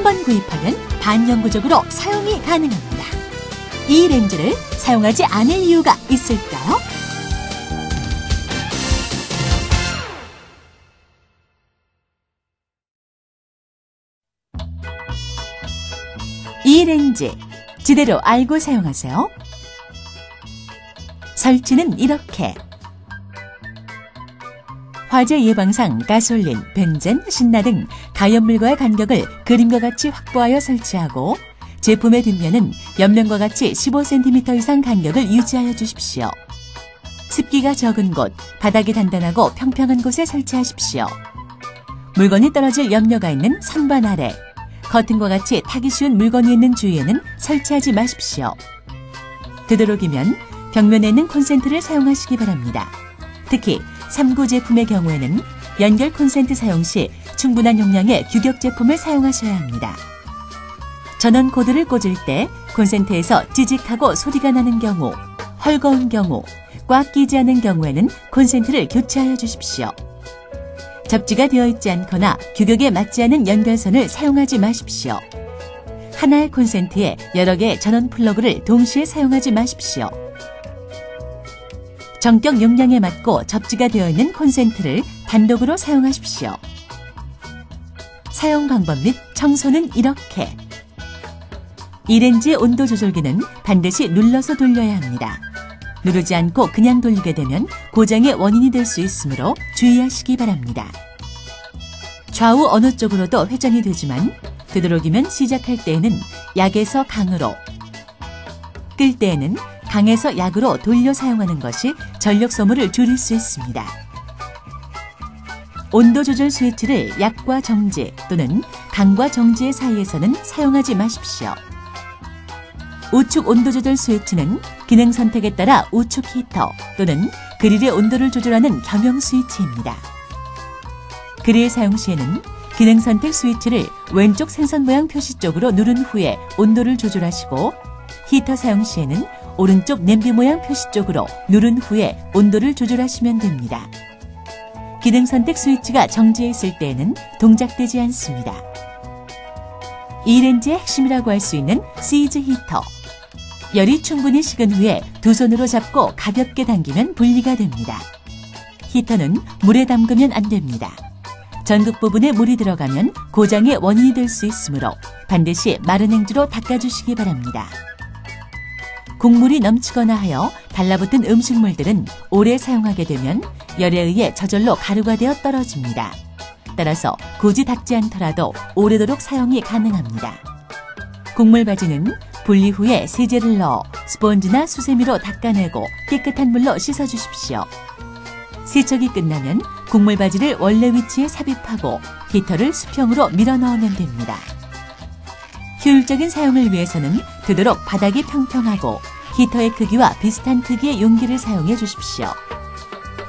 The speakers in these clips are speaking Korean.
번 구입하면 반영구적으로 사용이 가능합니다. 이 렌즈를 사용하지 않을 이유가 있을까요? 이 렌즈 제대로 알고 사용하세요. 설치는 이렇게. 화재 예방상 가솔린, 벤젠, 신나 등 가연물과의 간격을 그림과 같이 확보하여 설치하고 제품의 뒷면은 옆면과 같이 15cm 이상 간격을 유지하여 주십시오. 습기가 적은 곳, 바닥이 단단하고 평평한 곳에 설치하십시오. 물건이 떨어질 염려가 있는 선반 아래, 커튼과 같이 타기 쉬운 물건이 있는 주위에는 설치하지 마십시오. 되도록이면 벽면에 있는 콘센트를 사용하시기 바랍니다. 특히 3구 제품의 경우에는 연결 콘센트 사용 시 충분한 용량의 규격 제품을 사용하셔야 합니다. 전원 코드를 꽂을 때 콘센트에서 찌직하고 소리가 나는 경우, 헐거운 경우, 꽉 끼지 않은 경우에는 콘센트를 교체하여 주십시오. 접지가 되어 있지 않거나 규격에 맞지 않은 연결선을 사용하지 마십시오. 하나의 콘센트에 여러 개의 전원 플러그를 동시에 사용하지 마십시오. 정격 용량에 맞고 접지가 되어 있는 콘센트를 단독으로 사용하십시오. 사용 방법 및 청소는 이렇게. 이 렌즈의 온도 조절기는 반드시 눌러서 돌려야 합니다. 누르지 않고 그냥 돌리게 되면 고장의 원인이 될 수 있으므로 주의하시기 바랍니다. 좌우 어느 쪽으로도 회전이 되지만 되도록이면 시작할 때에는 약에서 강으로, 끌 때에는 강에서 약으로 돌려 사용하는 것이 전력 소모를 줄일 수 있습니다. 온도 조절 스위치를 약과 정지 또는 강과 정지의 사이에서는 사용하지 마십시오. 우측 온도 조절 스위치는 기능 선택에 따라 우측 히터 또는 그릴의 온도를 조절하는 겸용 스위치입니다. 그릴 사용 시에는 기능 선택 스위치를 왼쪽 생선 모양 표시 쪽으로 누른 후에 온도를 조절하시고 히터 사용 시에는 오른쪽 냄비 모양 표시 쪽으로 누른 후에 온도를 조절하시면 됩니다. 기능 선택 스위치가 정지해 있을 때에는 동작되지 않습니다. 이 렌즈의 핵심이라고 할 수 있는 시즈 히터. 열이 충분히 식은 후에 두 손으로 잡고 가볍게 당기면 분리가 됩니다. 히터는 물에 담그면 안 됩니다. 전극 부분에 물이 들어가면 고장의 원인이 될 수 있으므로 반드시 마른 행주로 닦아주시기 바랍니다. 국물이 넘치거나 하여 달라붙은 음식물들은 오래 사용하게 되면 열에 의해 저절로 가루가 되어 떨어집니다. 따라서 굳이 닦지 않더라도 오래도록 사용이 가능합니다. 국물 바지는 분리 후에 세제를 넣어 스펀지나 수세미로 닦아내고 깨끗한 물로 씻어주십시오. 세척이 끝나면 국물 바지를 원래 위치에 삽입하고 히터를 수평으로 밀어 넣으면 됩니다. 효율적인 사용을 위해서는 되도록 바닥이 평평하고 히터의 크기와 비슷한 크기의 용기를 사용해 주십시오.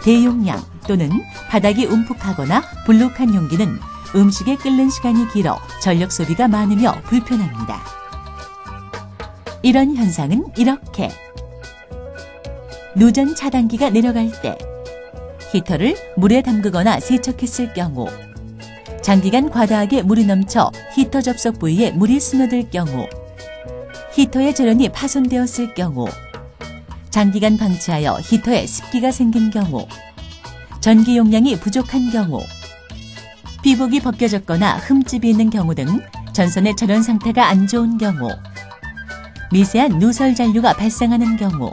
대용량 또는 바닥이 움푹하거나 불룩한 용기는 음식에 끓는 시간이 길어 전력 소비가 많으며 불편합니다. 이런 현상은 이렇게. 누전 차단기가 내려갈 때, 히터를 물에 담그거나 세척했을 경우, 장기간 과다하게 물이 넘쳐 히터 접속 부위에 물이 스며들 경우, 히터의 절연이 파손되었을 경우, 장기간 방치하여 히터에 습기가 생긴 경우, 전기 용량이 부족한 경우, 피복이 벗겨졌거나 흠집이 있는 경우 등 전선의 절연 상태가 안 좋은 경우, 미세한 누설 잔류가 발생하는 경우,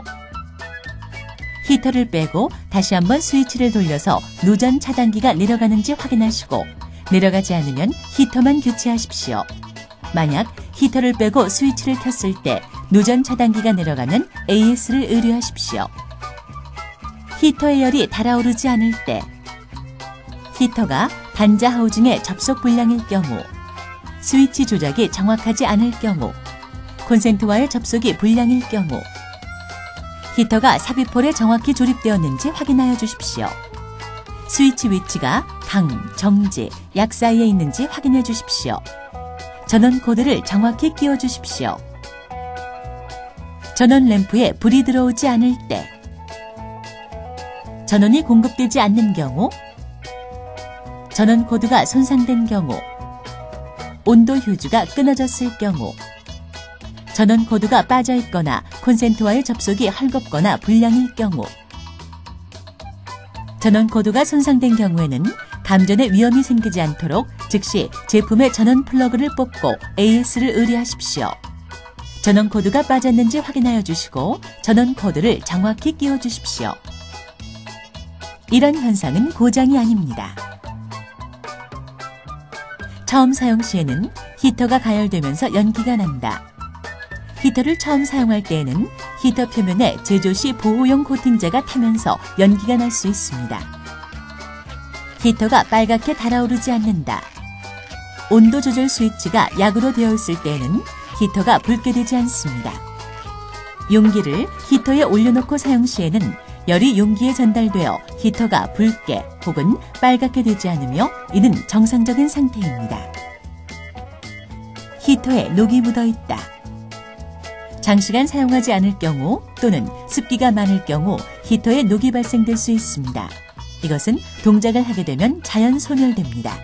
히터를 빼고 다시 한번 스위치를 돌려서 누전 차단기가 내려가는지 확인하시고 내려가지 않으면 히터만 교체하십시오. 만약 히터를 빼고 스위치를 켰을 때 누전 차단기가 내려가면 AS를 의뢰하십시오. 히터의 열이 달아오르지 않을 때, 히터가 단자 하우징의 접속 불량일 경우, 스위치 조작이 정확하지 않을 경우, 콘센트와의 접속이 불량일 경우, 히터가 삽입홀에 정확히 조립되었는지 확인하여 주십시오. 스위치 위치가 강, 정지, 약 사이에 있는지 확인해 주십시오. 전원 코드를 정확히 끼워 주십시오. 전원 램프에 불이 들어오지 않을 때, 전원이 공급되지 않는 경우, 전원 코드가 손상된 경우, 온도 휴지가 끊어졌을 경우, 전원 코드가 빠져 있거나 콘센트와의 접속이 헐겁거나 불량일 경우, 전원 코드가 손상된 경우에는 감전에 위험이 생기지 않도록 즉시 제품의 전원 플러그를 뽑고 AS를 의뢰하십시오. 전원 코드가 빠졌는지 확인하여 주시고 전원 코드를 정확히 끼워 주십시오. 이런 현상은 고장이 아닙니다. 처음 사용 시에는 히터가 가열되면서 연기가 난다. 히터를 처음 사용할 때에는 히터 표면에 제조 시 보호용 코팅제가 타면서 연기가 날 수 있습니다. 히터가 빨갛게 달아오르지 않는다. 온도 조절 스위치가 약으로 되어 있을 때에는 히터가 붉게 되지 않습니다. 용기를 히터에 올려놓고 사용 시에는 열이 용기에 전달되어 히터가 붉게 혹은 빨갛게 되지 않으며 이는 정상적인 상태입니다. 히터에 녹이 묻어 있다. 장시간 사용하지 않을 경우 또는 습기가 많을 경우 히터에 녹이 발생될 수 있습니다. 이것은 동작을 하게 되면 자연 소멸됩니다.